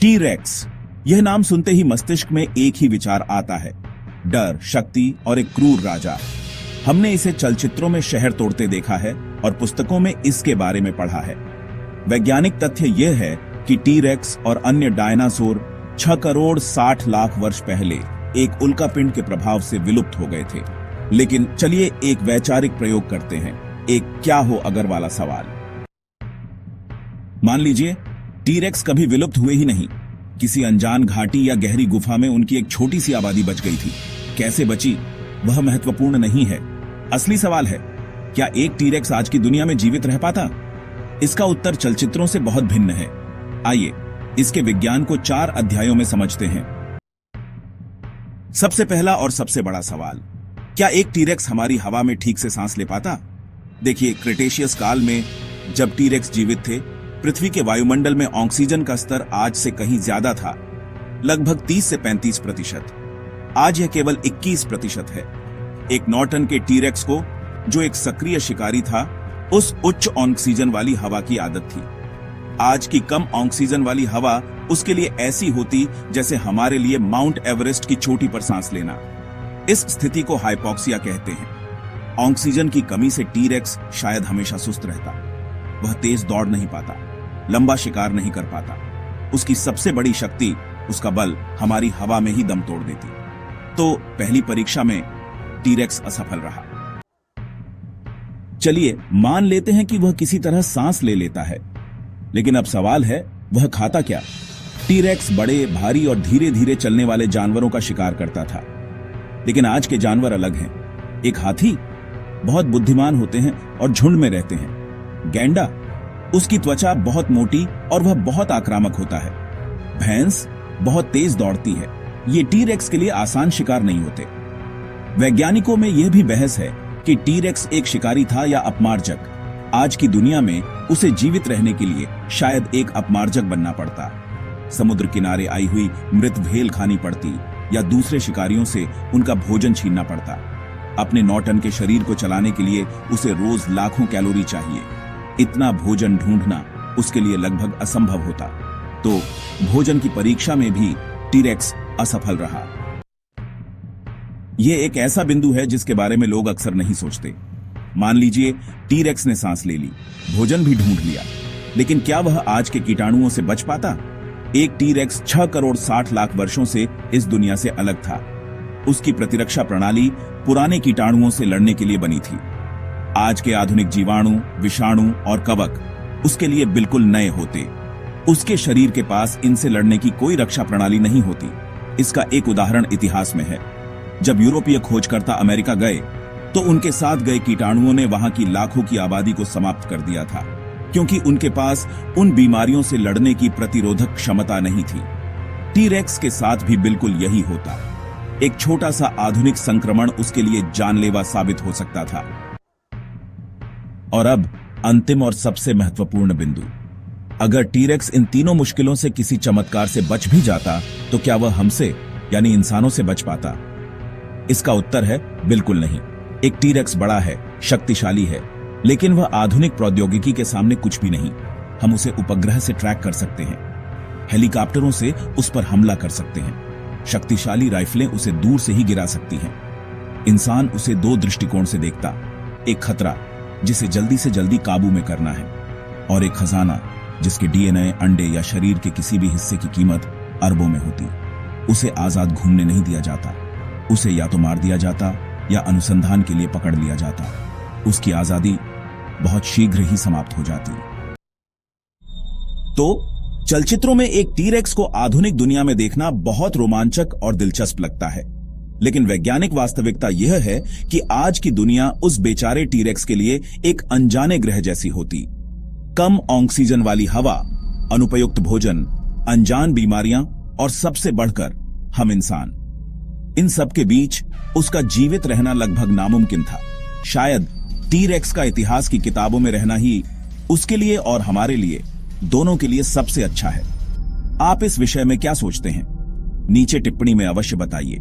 T-rex, यह नाम सुनते ही मस्तिष्क में एक ही विचार आता है, डर, शक्ति और एक क्रूर राजा। हमने इसे चलचित्रों में शहर तोड़ते देखा है और पुस्तकों में इसके बारे में पढ़ा है। वैज्ञानिक तथ्य यह है कि टी-रेक्स और अन्य डायनासोर 6 करोड़ 60 लाख वर्ष पहले एक उल्कापिंड के प्रभाव से विलुप्त हो गए थे। लेकिन चलिए एक वैचारिक प्रयोग करते हैं, एक क्या हो अगर वाला सवाल। मान लीजिए टी-रेक्स कभी विलुप्त हुए ही नहीं, किसी अनजान घाटी या गहरी गुफा में उनकी एक छोटी सी आबादी बच गई थी। कैसे बची वह महत्वपूर्ण नहीं है, असली सवाल है क्या एक टी-रेक्स आज की दुनिया में जीवित रह पाता? इसका उत्तर चलचित्रों से बहुत भिन्न है। आइए इसके विज्ञान को 4 अध्यायों में समझते हैं। सबसे पहला और सबसे बड़ा सवाल, क्या एक टी-रेक्स हमारी हवा में ठीक से सांस ले पाता? देखिए, क्रिटेशियस काल में जब टी-रेक्स जीवित थे, पृथ्वी के वायुमंडल में ऑक्सीजन का स्तर आज से कहीं ज्यादा था, लगभग 30 से 35%। आज यह केवल 21% है। एक 9 टन के टी-रेक्स को, जो एक सक्रिय शिकारी था, उस उच्च ऑक्सीजन वाली हवा की आदत थी। आज की कम ऑक्सीजन वाली हवा उसके लिए ऐसी होती जैसे हमारे लिए माउंट एवरेस्ट की चोटी पर सांस लेना। इस स्थिति को हाइपोक्सिया कहते हैं। ऑक्सीजन की कमी से टी-रेक्स शायद हमेशा सुस्त रहता। वह तेज दौड़ नहीं पाता, लंबा शिकार नहीं कर पाता। उसकी सबसे बड़ी शक्ति, उसका बल, हमारी हवा में ही दम तोड़ देती। तो पहली परीक्षा में टी-रेक्स असफल रहा। चलिए मान लेते हैं कि वह किसी तरह सांस ले लेता है, लेकिन अब सवाल है वह खाता क्या? टी-रेक्स बड़े, भारी और धीरे धीरे चलने वाले जानवरों का शिकार करता था, लेकिन आज के जानवर अलग हैं। एक हाथी बहुत बुद्धिमान होते हैं और झुंड में रहते हैं। गैंडा, उसकी त्वचा बहुत मोटी और वह बहुत आक्रामक होता है। भैंस बहुत तेज दौड़ती है। ये टी-रेक्स के लिए आसान शिकार नहीं होते। वैज्ञानिकों में यह भी बहस है कि टी-रेक्स एक शिकारी था या अपमार्जक। आज की दुनिया में उसे जीवित रहने के लिए शायद एक अपमार्जक बनना पड़ता। समुद्र किनारे आई हुई मृत व्हेल खानी पड़ती या दूसरे शिकारियों से उनका भोजन छीनना पड़ता। अपने 9 टन के शरीर को चलाने के लिए उसे रोज लाखों कैलोरी चाहिए। इतना भोजन ढूंढना उसके लिए लगभग असंभव होता। तो भोजन की परीक्षा में भी टी-रेक्स असफल रहा। यह एक ऐसा बिंदु है जिसके बारे में लोग अक्सर नहीं सोचते। मान लीजिए टी-रेक्स ने सांस ले ली, भोजन भी ढूंढ लिया, लेकिन क्या वह आज के कीटाणुओं से बच पाता? एक टी-रेक्स 6 करोड़ 60 लाख वर्षों से इस दुनिया से अलग था। उसकी प्रतिरक्षा प्रणाली पुराने कीटाणुओं से लड़ने के लिए बनी थी। आज के आधुनिक जीवाणु, विषाणु और कवक उसके लिए बिल्कुल नए होते। उसके शरीर के पास इनसे लड़ने की कोई रक्षा प्रणाली नहीं होती। इसका एक उदाहरण इतिहास में है। जब यूरोपीय खोजकर्ता अमेरिका गए तो उनके साथ गए कीटाणुओं ने वहां की लाखों की आबादी को समाप्त कर दिया था, क्योंकि उनके पास उन बीमारियों से लड़ने की प्रतिरोधक क्षमता नहीं थी। टी-रेक्स के साथ भी बिल्कुल यही होता। एक छोटा सा आधुनिक संक्रमण उसके लिए जानलेवा साबित हो सकता था। और अब अंतिम और सबसे महत्वपूर्ण बिंदु, अगर टी-रेक्स इन तीनों मुश्किलों से किसी चमत्कार से बच भी जाता तो क्या वह हमसे यानी इंसानों से बच पाता? इसका उत्तर है बिल्कुल नहीं। एक टी-रेक्स बड़ा है, शक्तिशाली है, लेकिन वह आधुनिक प्रौद्योगिकी के सामने कुछ भी नहीं। हम उसे उपग्रह से ट्रैक कर सकते हैं, हेलीकॉप्टरों से उस पर हमला कर सकते हैं, शक्तिशाली राइफलें उसे दूर से ही गिरा सकती हैं। इंसान उसे 2 दृष्टिकोण से देखता, एक खतरा जिसे जल्दी से जल्दी काबू में करना है, और एक खजाना जिसके डीएनए, अंडे या शरीर के किसी भी हिस्से की कीमत अरबों में होती। उसे आजाद घूमने नहीं दिया जाता। उसे या तो मार दिया जाता या अनुसंधान के लिए पकड़ लिया जाता। उसकी आजादी बहुत शीघ्र ही समाप्त हो जाती। तो चलचित्रों में एक टी-रेक्स को आधुनिक दुनिया में देखना बहुत रोमांचक और दिलचस्प लगता है, लेकिन वैज्ञानिक वास्तविकता यह है कि आज की दुनिया उस बेचारे टी-रेक्स के लिए एक अनजाने ग्रह जैसी होती। कम ऑक्सीजन वाली हवा, अनुपयुक्त भोजन, अनजान बीमारियां और सबसे बढ़कर हम इंसान, इन सब के बीच उसका जीवित रहना लगभग नामुमकिन था। शायद टी-रेक्स का इतिहास की किताबों में रहना ही उसके लिए और हमारे लिए, दोनों के लिए सबसे अच्छा है। आप इस विषय में क्या सोचते हैं? नीचे टिप्पणी में अवश्य बताइए।